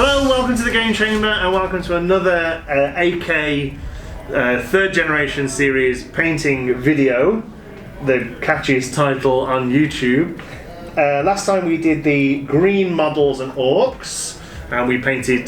Hello, welcome to the Game Chamber and welcome to another AK third generation series painting video, the catchiest title on YouTube. Last time we did the green models and orcs, and we painted,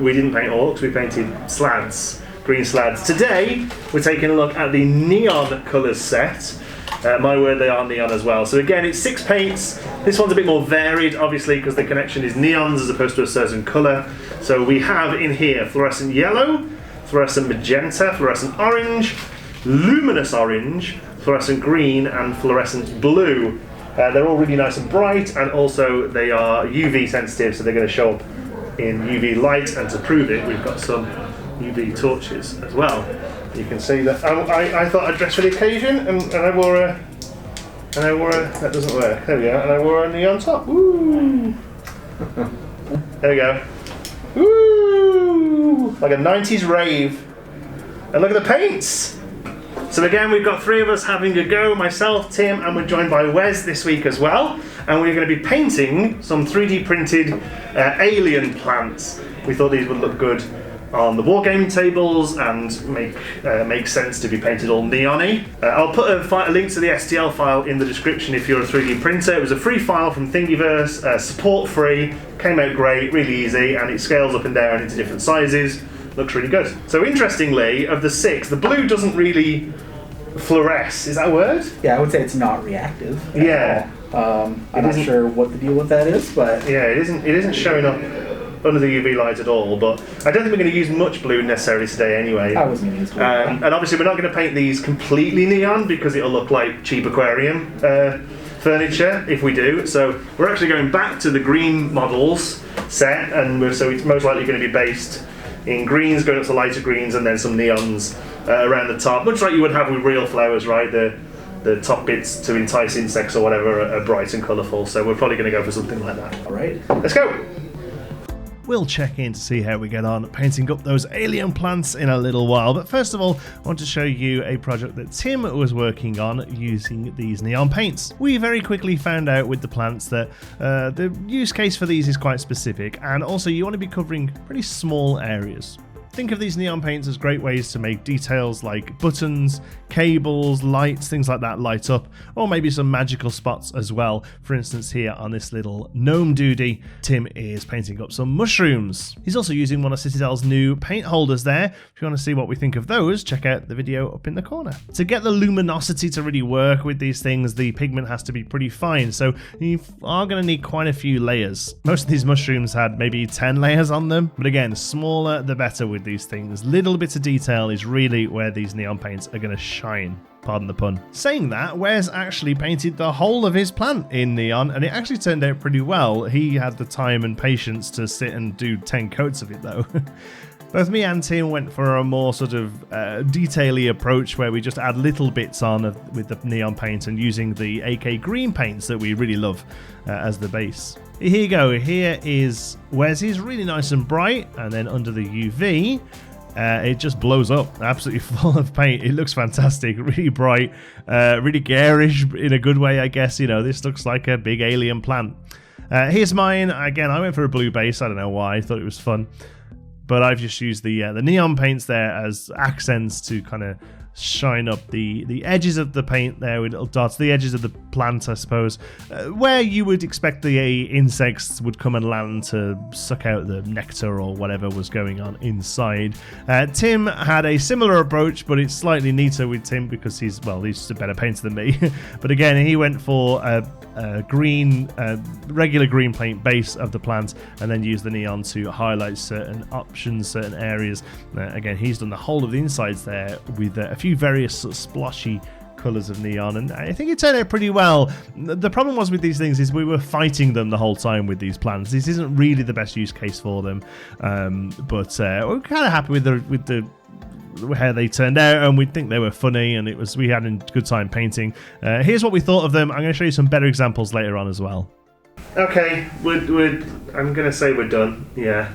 we didn't paint orcs, we painted slads, green slads. Today we're taking a look at the neon colours set. My word, they are neon as well. So again, it's 6 paints. This one's a bit more varied, obviously, because the connection is neons as opposed to a certain colour. So we have in here fluorescent yellow, fluorescent magenta, fluorescent orange, luminous orange, fluorescent green, and fluorescent blue. They're all really nice and bright, and also they are UV sensitive, so they're going to show up in UV light. And to prove it, we've got some UV torches as well. You can see that I thought I'd dress for the occasion, and I wore a, that doesn't work, there we go, and I wore a neon top. Woo! There we go. Woo! Like a 90s rave. And look at the paints! So again, we've got 3 of us having a go, myself, Tim, and we're joined by Wes this week as well. And we're going to be painting some 3D printed alien plants. We thought these would look good on the wargaming tables and make sense to be painted all neon-y. I'll put a link to the STL file in the description if you're a 3D printer. It was a free file from Thingiverse, support free, came out great, really easy, and it scales up and down into different sizes. Looks really good. So interestingly, of the 6, the blue doesn't really fluoresce. Is that a word? Yeah, I would say it's not reactive. Yeah. I'm not sure what the deal with that is, but yeah, it isn't showing up under the UV light at all, but I don't think we're going to use much blue necessarily today anyway. I wasn't going to use blue. And obviously we're not going to paint these completely neon because it'll look like cheap aquarium furniture if we do. So we're actually going back to the green models set, and so it's most likely going to be based in greens, going up to lighter greens, and then some neons around the top, much like you would have with real flowers, right? The top bits to entice insects or whatever are bright and colourful, so we're probably going to go for something like that. Alright. Let's go! We'll check in to see how we get on painting up those alien plants in a little while, but first of all I want to show you a project that Tim was working on using these neon paints. We very quickly found out with the plants that the use case for these is quite specific, and also you want to be covering pretty small areas. Think of these neon paints as great ways to make details like buttons, cables, lights, things like that light up, or maybe some magical spots as well. For instance, here on this little gnome doody, Tim is painting up some mushrooms. He's also using one of Citadel's new paint holders there. If you want to see what we think of those, check out the video up in the corner. To get the luminosity to really work with these things, the pigment has to be pretty fine, so you are going to need quite a few layers. Most of these mushrooms had maybe 10 layers on them, but again, smaller the better with these things. Little bits of detail is really where these neon paints are going to shine. Pardon the pun. Saying that, Wes actually painted the whole of his plant in neon, and it actually turned out pretty well. He had the time and patience to sit and do 10 coats of it though. Both me and Tim went for a more sort of detail-y approach where we just add little bits on with the neon paint and using the AK green paints that we really love as the base. Here you go, here is Wes's, really nice and bright, and then under the UV it just blows up, absolutely full of paint. It looks fantastic, really bright, really garish in a good way, I guess. You know, this looks like a big alien plant. Here's mine. Again, I went for a blue base, I don't know why, I thought it was fun. But I've just used the neon paints there as accents to kind of shine up the edges of the paint there with little dots, the edges of the plant, I suppose, where you would expect the insects would come and land to suck out the nectar or whatever was going on inside. Tim had a similar approach, but it's slightly neater with Tim because he's just a better painter than me. But again, he went for a green, regular green paint base of the plant and then used the neon to highlight certain options, certain areas. Again, he's done the whole of the insides there with a few various sort of splotchy colours of neon, and I think it turned out pretty well. The problem was with these things is we were fighting them the whole time with these plants. This isn't really the best use case for them, but we're kind of happy with the how they turned out, and we think they were funny, and we had a good time painting. Here's what we thought of them. I'm going to show you some better examples later on as well. Okay, I'm going to say we're done. Yeah.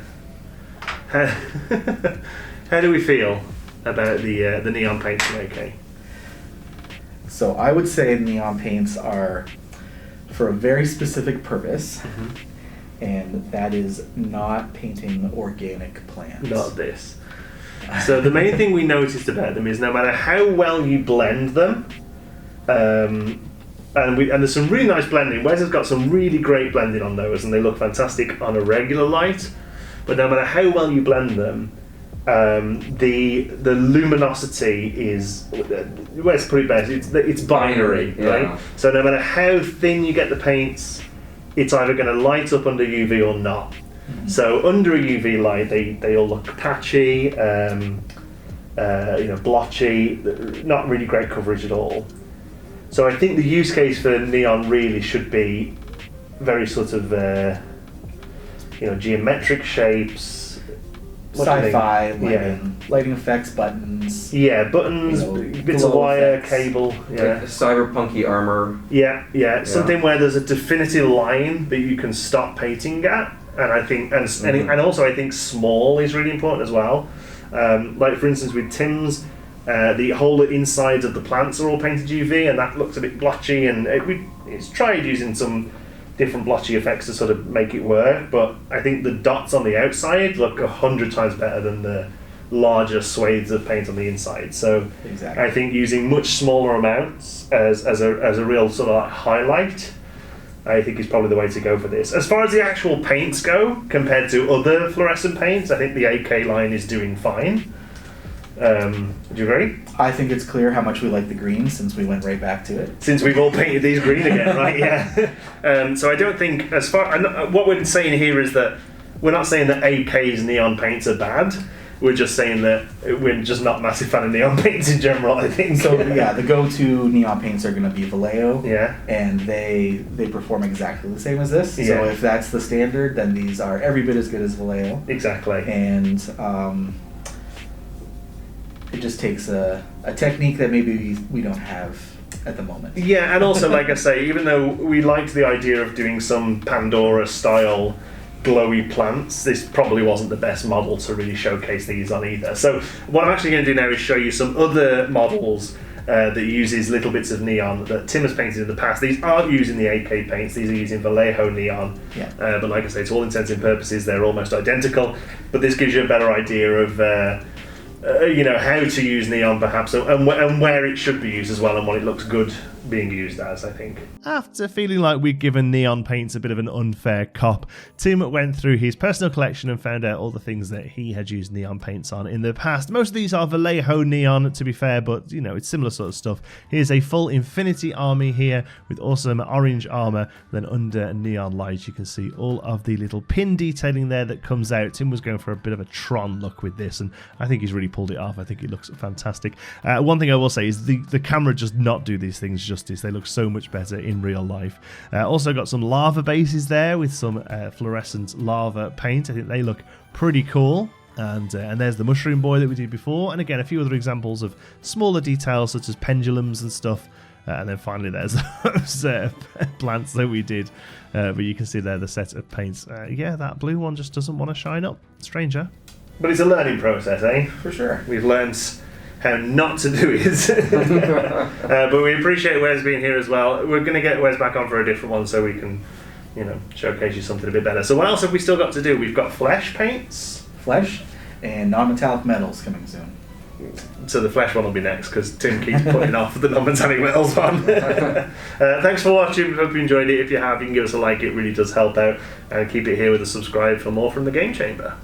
How do we feel about the neon paints from AK? So I would say neon paints are for a very specific purpose. and that is not painting organic plants. Not this. So the main thing we noticed about them is no matter how well you blend them, and there's some really nice blending. Wes has got some really great blending on those, and they look fantastic on a regular light. But no matter how well you blend them, the luminosity is, let's put it best, it's binary, right? Yeah. So no matter how thin you get the paints, it's either going to light up under UV or not. So under a UV light, they all look patchy, blotchy, not really great coverage at all. So I think the use case for neon really should be very sort of, geometric shapes. Sci-fi, Yeah. lighting effects, buttons. Yeah, buttons, bits of glow wire, effects. cable. Like Yeah. cyberpunky armor. Yeah, something where there's a definitive line that you can stop painting at, and I think, and also I think small is really important as well. Like for instance with Tim's, the whole insides of the plants are all painted UV, and that looks a bit blotchy. And it's tried using some different blotchy effects to sort of make it work, but I think the dots on the outside look 100 times better than the larger swathes of paint on the inside. So Exactly. I think using much smaller amounts as a real sort of like highlight, I think is probably the way to go for this. As far as the actual paints go, compared to other fluorescent paints, I think the AK line is doing fine. Do you agree? I think it's clear how much we like the green since we went right back to it. Since we've all painted these green again, right? Yeah. So I don't think, what we're saying here is that we're not saying that AK's neon paints are bad. We're just saying that we're just not a massive fan of neon paints in general, I think. So yeah, the go-to neon paints are going to be Vallejo. Yeah. And they perform exactly the same as this. Yeah. So if that's the standard, then these are every bit as good as Vallejo. Exactly. And it just takes a technique that maybe we don't have at the moment. Yeah, and also, like I say, even though we liked the idea of doing some Pandora-style glowy plants, this probably wasn't the best model to really showcase these on either. So what I'm actually going to do now is show you some other models that uses little bits of neon that Tim has painted in the past. These aren't using the AK paints, these are using Vallejo neon. Yeah. But like I say, to all intents and purposes, they're almost identical. But this gives you a better idea of how to use neon perhaps, and where it should be used as well, and what it looks good being used as, I think. After feeling like we'd given neon paints a bit of an unfair cop, Tim went through his personal collection and found out all the things that he had used neon paints on in the past. Most of these are Vallejo neon, to be fair, but it's similar sort of stuff. Here's a full Infinity army here with awesome orange armor. Then under neon lights you can see all of the little pin detailing there that comes out. Tim was going for a bit of a Tron look with this, and I think he's really pulled it off. I think it looks fantastic. One thing I will say is the camera does not do these things justice. They look so much better in real life. Also got some lava bases there with some fluorescent lava paint. I think they look pretty cool. And there's the mushroom boy that we did before, and again a few other examples of smaller details such as pendulums and stuff. And then finally there's those plants that we did, but you can see there the set of paints. That blue one just doesn't want to shine up. Strange, huh? But it's a learning process, eh? For sure. We've learned how not to do it. But we appreciate Wes being here as well. We're going to get Wes back on for a different one so we can, showcase you something a bit better. So what else have we still got to do? We've got flesh paints. Flesh and non-metallic metals coming soon. So the flesh one will be next because Tim keeps putting off the non-metallic metals one. Thanks for watching. Hope you enjoyed it. If you have, you can give us a like. It really does help out. And keep it here with a subscribe for more from the Game Chamber.